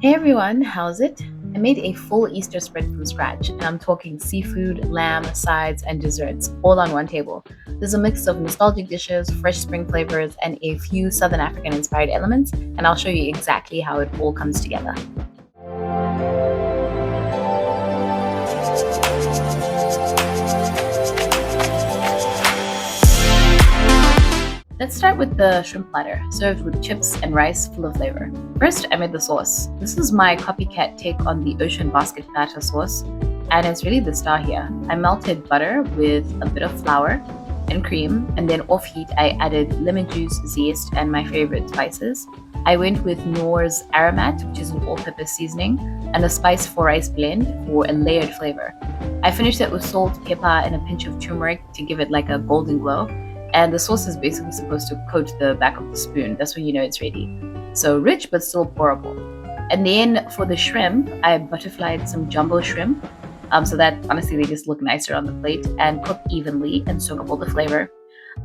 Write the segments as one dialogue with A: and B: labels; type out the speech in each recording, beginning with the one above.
A: Hey everyone, how's it? I made a full Easter spread from scratch, and I'm talking seafood, lamb, sides, and desserts all on one table. There's a mix of nostalgic dishes, fresh spring flavors, and a few Southern African inspired elements, and I'll show you exactly how it all comes together. Let's start with the shrimp platter, served with chips and rice full of flavor. First, I made the sauce. This is my copycat take on the ocean basket platter sauce, and it's really the star here. I melted butter with a bit of flour and cream, and then off heat, I added lemon juice, zest, and my favorite spices. I went with Knorr's Aromat, which is an all-purpose seasoning, and a spice for rice blend for a layered flavor. I finished it with salt, pepper, and a pinch of turmeric to give it like a golden glow. And the sauce is basically supposed to coat the back of the spoon. That's when you know it's ready. So rich, but still pourable. And then for the shrimp, I butterflied some jumbo shrimp, so that honestly they just look nicer on the plate, and cook evenly and soak up all the flavor.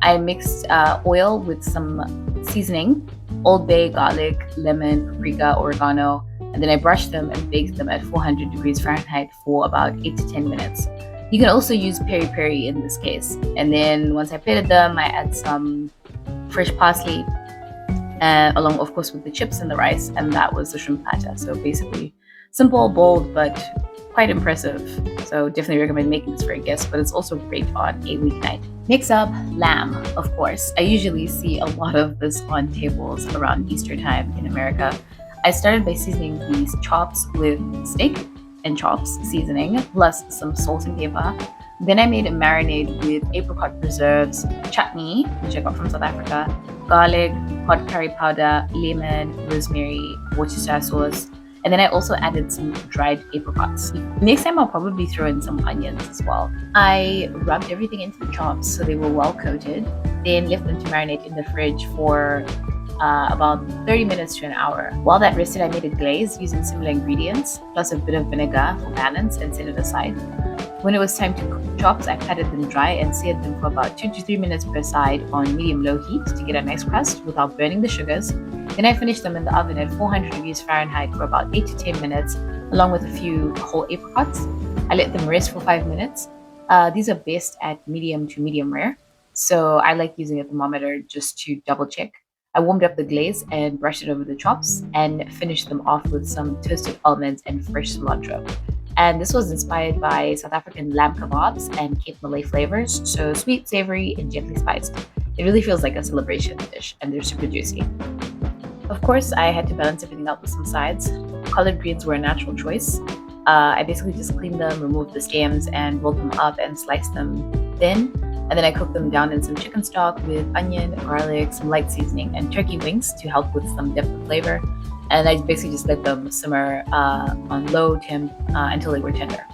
A: I mixed oil with some seasoning, Old Bay, garlic, lemon, paprika, oregano, and then I brushed them and baked them at 400 degrees Fahrenheit for about 8 to 10 minutes. You can also use peri peri in this case. And then once I plated them, I add some fresh parsley, along of course with the chips and the rice, and that was the shrimp platter. So basically simple, bold, but quite impressive. So definitely recommend making this for a guest, but it's also great on a weeknight. Next up, lamb, of course. I usually see a lot of this on tables around Easter time in America. I started by seasoning these chops with steak and chops seasoning, plus some salt and pepper. Then I made a marinade with apricot preserves, chutney, which I got from South Africa, garlic, hot curry powder, lemon, rosemary, Worcestershire sauce, and then I also added some dried apricots. Next time I'll probably throw in some onions as well. I rubbed everything into the chops so they were well coated, then left them to marinate in the fridge for about 30 minutes to an hour. While that rested, I made a glaze using similar ingredients, plus a bit of vinegar for balance, and set it aside. When it was time to cook the chops, I patted them dry and seared them for about 2 to 3 minutes per side on medium-low heat to get a nice crust without burning the sugars. Then I finished them in the oven at 400 degrees Fahrenheit for about 8 to 10 minutes, along with a few whole apricots. I let them rest for 5 minutes. These are best at medium to medium rare, so I like using a thermometer just to double check. I warmed up the glaze and brushed it over the chops and finished them off with some toasted almonds and fresh cilantro. And this was inspired by South African lamb kebabs and Cape Malay flavors, so sweet, savory, and gently spiced. It really feels like a celebration dish, and they're super juicy. Of course, I had to balance everything out with some sides. Collard greens were a natural choice. I basically just cleaned them, removed the stems, and rolled them up and sliced them thin. And then I cooked them down in some chicken stock with onion, garlic, some light seasoning, and turkey wings to help with some depth of flavor. And I basically just let them simmer on low temp until they were tender.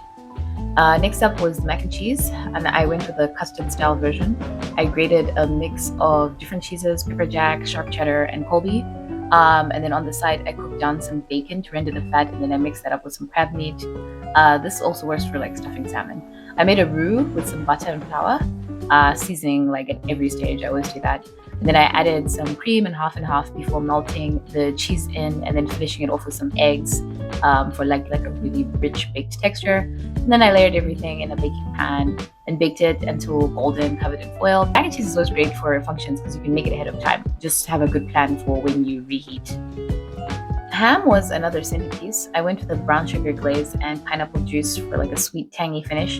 A: Next up was mac and cheese, and I went with a custard style version. I grated a mix of different cheeses, pepper jack, sharp cheddar, and Colby. And then on the side, I cooked down some bacon to render the fat, and then I mixed that up with some crab meat. This also works for like stuffing salmon. I made a roux with some butter and flour, seasoning like at every stage. I always do that. And then I added some cream and half before melting the cheese in, and then finishing it off with some eggs for like a really rich baked texture. And then I layered everything in a baking pan and baked it until golden, covered in foil. Mac and cheese is always great for functions because you can make it ahead of time. Just have a good plan for when you reheat. Ham was another centerpiece. I went with a brown sugar glaze and pineapple juice for like a sweet, tangy finish.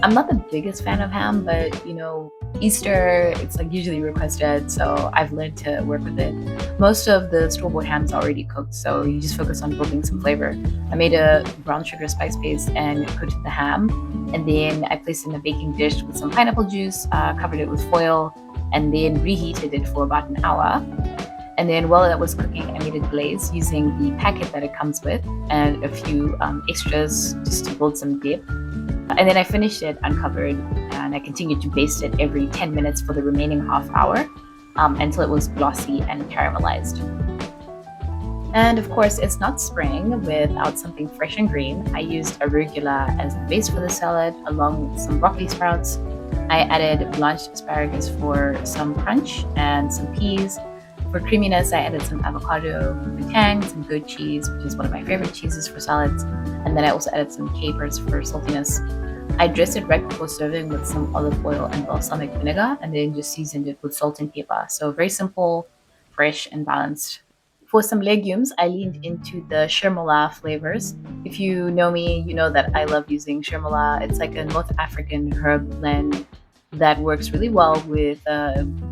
A: I'm not the biggest fan of ham, but you know, Easter, it's like usually requested, so I've learned to work with it. Most of the store-bought ham's already cooked, so you just focus on building some flavor. I made a brown sugar spice paste and coated the ham, and then I placed it in a baking dish with some pineapple juice, covered it with foil, and then reheated it for about an hour. And then while that was cooking, I made a glaze using the packet that it comes with and a few extras just to build some dip. And then I finished it uncovered, and I continued to baste it every 10 minutes for the remaining half hour until it was glossy and caramelized. And of course, it's not spring without something fresh and green. I used arugula as the base for the salad, along with some broccoli sprouts. I added blanched asparagus for some crunch and some peas. For creaminess, I added some avocado for tang, some goat cheese, which is one of my favorite cheeses for salads, and then I also added some capers for saltiness. I dressed it right before serving with some olive oil and balsamic vinegar, and then just seasoned it with salt and pepper. So very simple, fresh, and balanced. For some legumes, I leaned into the Chermoula flavors. If you know me, you know that I love using Chermoula. It's like a North African herb blend that works really well with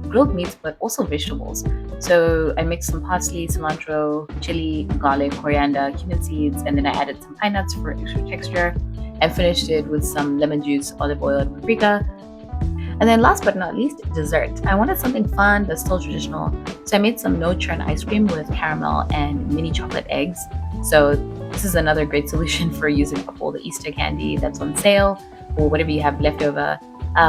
A: grilled meats, but also vegetables. So I mixed some parsley, cilantro, chili, garlic, coriander, cumin seeds, and then I added some pine nuts for extra texture and finished it with some lemon juice, olive oil, and paprika. And then last but not least, dessert. I wanted something fun but still traditional. So I made some no-churn ice cream with caramel and mini chocolate eggs. So this is another great solution for using up all the Easter candy that's on sale or whatever you have left over.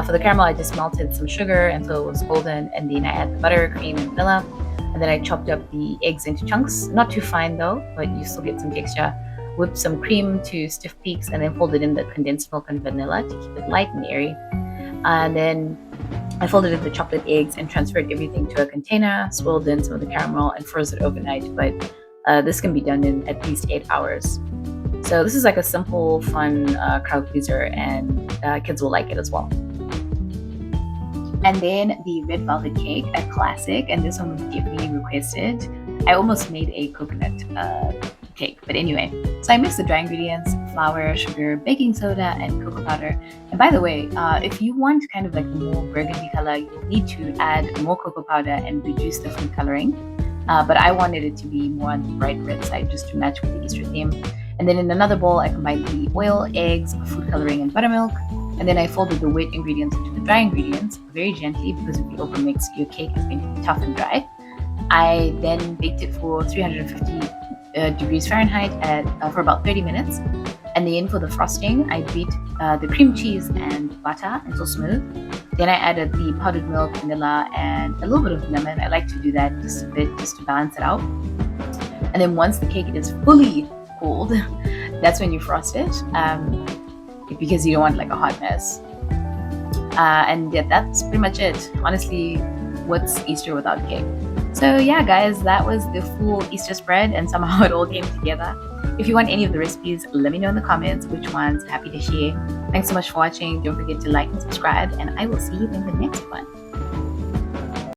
A: For the caramel, I just melted some sugar until it was golden, and then I add the butter, cream, and vanilla. And then I chopped up the eggs into chunks, not too fine though, but you still get some texture. Whipped some cream to stiff peaks, and then folded in the condensed milk and vanilla to keep it light and airy. And then I folded in the chocolate eggs and transferred everything to a container, swirled in some of the caramel, and froze it overnight. But this can be done in at least 8 hours. So this is like a simple, fun crowd pleaser, and kids will like it as well. And then the red velvet cake, a classic, and this one was definitely requested. I almost made a coconut cake, but anyway. So I mixed the dry ingredients, flour, sugar, baking soda, and cocoa powder. And by the way, if you want kind of like a more burgundy color, you'll need to add more cocoa powder and reduce the food coloring. But I wanted it to be more on the bright red side just to match with the Easter theme. And then in another bowl, I combined the oil, eggs, food coloring, and buttermilk. And then I folded the wet ingredients into the dry ingredients very gently, because if you overmix, your cake is going to be tough and dry. I then baked it for 350 degrees Fahrenheit for about 30 minutes. And then for the frosting, I beat the cream cheese and butter until smooth. Then I added the powdered milk, vanilla, and a little bit of lemon. I like to do that just a bit, just to balance it out. And then once the cake is fully cooled, that's when you frost it, because you don't want like a hot mess. And yeah, that's pretty much it. Honestly, what's Easter without cake? So yeah, guys, that was the full Easter spread, and somehow it all came together. If you want any of the recipes, let me know in the comments which ones. Happy to share. Thanks so much for watching. Don't forget to like and subscribe, and I will see you in the next one.